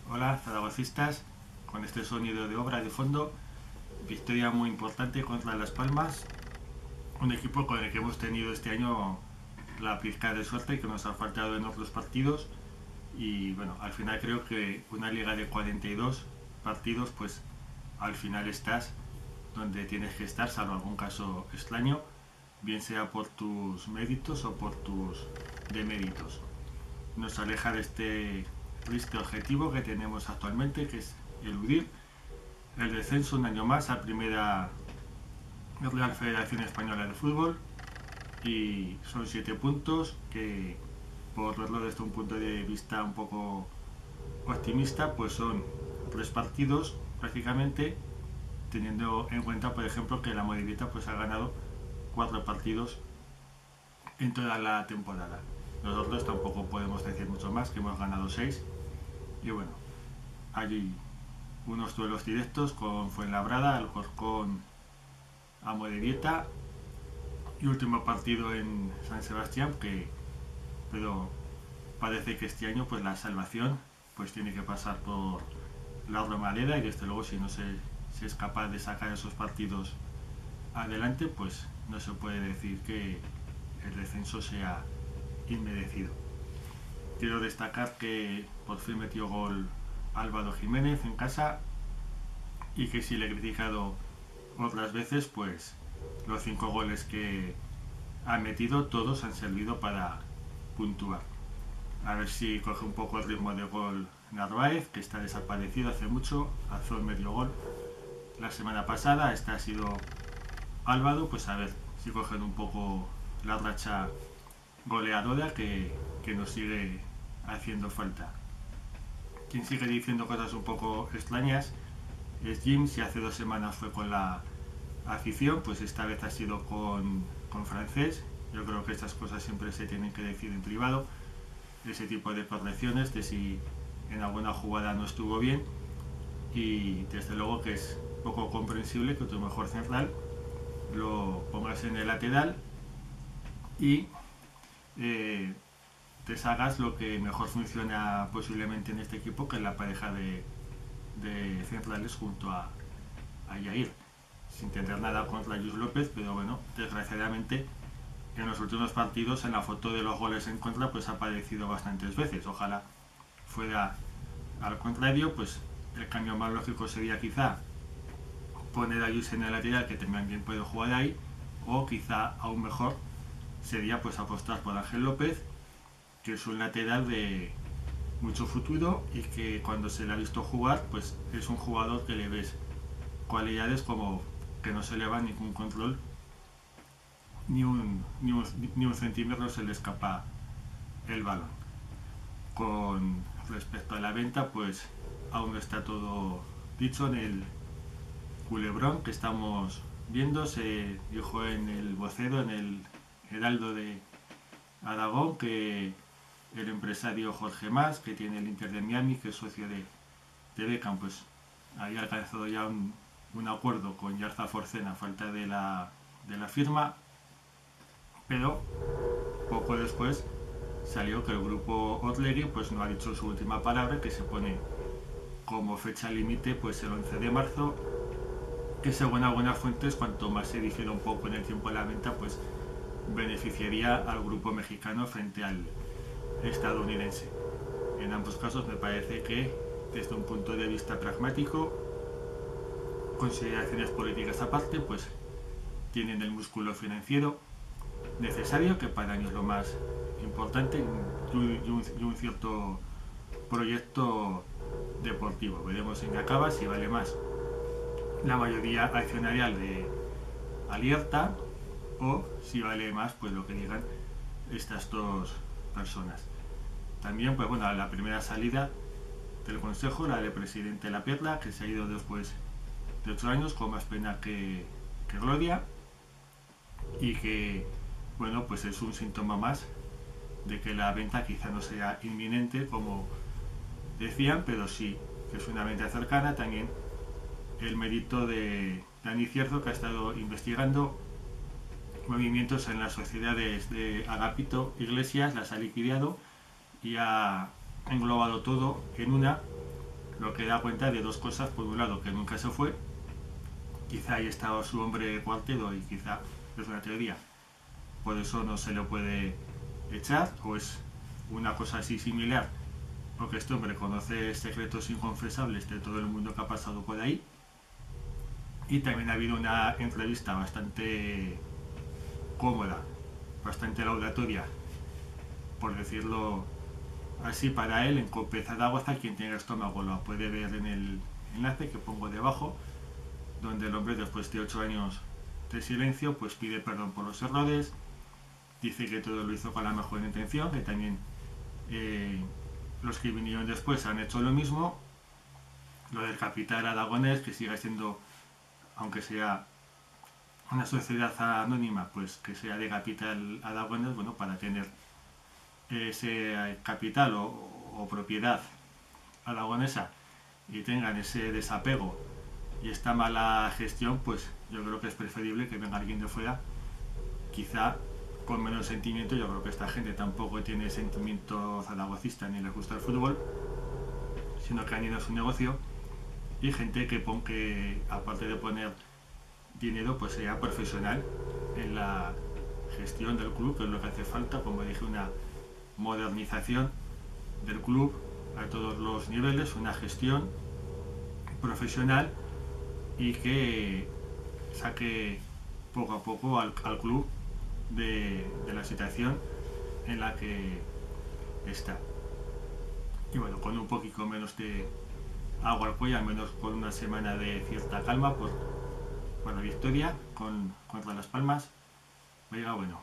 Hola, zaragocistas, con este sonido de obra de fondo, victoria muy importante contra Las Palmas, un equipo con el que hemos tenido este año la pizca de suerte que nos ha faltado en otros partidos y bueno, al final creo que una liga de 42 partidos, pues al final estás donde tienes que estar, salvo algún caso extraño, bien sea por tus méritos o por tus deméritos. Nos aleja de este triste objetivo que tenemos actualmente, que es eludir el descenso un año más a Primera Real Federación Española de Fútbol, y son 7 puntos que, por verlo desde un punto de vista un poco optimista, pues son 3 partidos prácticamente, teniendo en cuenta, por ejemplo, que la Morevieta pues ha ganado 4 partidos en toda la temporada. Nosotros tampoco podemos decir mucho más, que hemos ganado 6. Y bueno, hay unos duelos directos con Fuenlabrada, Alcorcón, Amorebieta y último partido en San Sebastián, pero parece que este año pues la salvación pues tiene que pasar por la Romareda, y desde luego si no se es capaz de sacar esos partidos adelante, pues no se puede decir que el descenso sea inmerecido. Quiero destacar que por fin metió gol Álvaro Jiménez en casa, y que si le he criticado otras veces, pues los 5 goles que ha metido todos han servido para puntuar. A ver si coge un poco el ritmo de gol Narváez, que está desaparecido hace mucho, alzó el medio gol la semana pasada. Esta ha sido Álvaro, pues a ver si cogen un poco la racha goleadora que nos sigue haciendo falta. Quien sigue diciendo cosas un poco extrañas es Jim. Si hace 2 semanas fue con la afición, pues esta vez ha sido con Francés. Yo creo que estas cosas siempre se tienen que decir en privado, ese tipo de correcciones de si en alguna jugada no estuvo bien, y desde luego que es poco comprensible que tu mejor central lo pongas en el lateral y deshagas lo que mejor funciona posiblemente en este equipo, que es la pareja de centrales junto a Yair. Sin tener nada contra Luis López, pero bueno, desgraciadamente en los últimos partidos en la foto de los goles en contra pues ha aparecido bastantes veces. Ojalá fuera al contrario, pues el cambio más lógico sería quizá poner a Luis en el lateral, que también puede jugar ahí, o quizá aún mejor sería pues apostar por Ángel López, que es un lateral de mucho futuro y que cuando se le ha visto jugar pues es un jugador que le ves cualidades como que no se le va ningún control, ni un centímetro se le escapa el balón. Con respecto a la venta, pues aún no está todo dicho en el culebrón que estamos viendo. Se dijo en el vocero, en el Heraldo de Aragón, que el empresario Jorge Mas, que tiene el Inter de Miami, que es socio de Beckham, pues había alcanzado ya un acuerdo con Yarza Forcena a falta de la firma, pero poco después salió que el grupo Otlegui pues no ha dicho su última palabra, que se pone como fecha límite pues el 11 de marzo, que según algunas fuentes, cuanto más se difiera un poco en el tiempo de la venta, pues beneficiaría al grupo mexicano frente al estadounidense. En ambos casos me parece que desde un punto de vista pragmático, consideraciones políticas aparte, pues tienen el músculo financiero necesario, que para mí es lo más importante, y un cierto proyecto deportivo. Veremos en qué acaba, si vale más la mayoría accionarial de Alierta o si vale más pues lo que digan estas dos personas. También pues bueno, la primera salida del consejo, la del presidente La Perla, que se ha ido después de 8 años con más pena que gloria, y que bueno, pues es un síntoma más de que la venta quizá no sea inminente como decían, pero sí que es una venta cercana. También el mérito de Dani Cierzo, que ha estado investigando movimientos en las sociedades de Agapito Iglesias, las ha liquidado y ha englobado todo en una, lo que da cuenta de dos cosas. Por un lado, que nunca se fue, quizá ahí estaba su hombre cuarteto y quizá es una teoría, por eso no se le puede echar, o es una cosa así similar, porque este hombre conoce secretos inconfesables de todo el mundo que ha pasado por ahí. Y también ha habido una entrevista bastante cómoda, bastante laudatoria, por decirlo así, para él, en Cope Zaragoza. Quien tenga estómago lo puede ver en el enlace que pongo debajo, donde el hombre, después de 8 años de silencio, pues pide perdón por los errores, dice que todo lo hizo con la mejor intención, que también los que vinieron después han hecho lo mismo. Lo del capital aragonés, que siga siendo, aunque sea una sociedad anónima, pues que sea de capital aragonés, bueno, para tener ese capital o propiedad aragonesa y tengan ese desapego y esta mala gestión, pues yo creo que es preferible que venga alguien de fuera, quizá con menos sentimiento. Yo creo que esta gente tampoco tiene sentimiento zaragocista ni les gusta el fútbol, sino que han ido a su negocio, y gente que aparte de poner dinero, pues sea profesional en la gestión del club, que es lo que hace falta. Como dije, una modernización del club a todos los niveles, una gestión profesional y que saque poco a poco al club de la situación en la que está. Y bueno, con un poquito menos de agua al cuello, al menos con una semana de cierta calma, por la victoria contra Las Palmas. Oiga, bueno,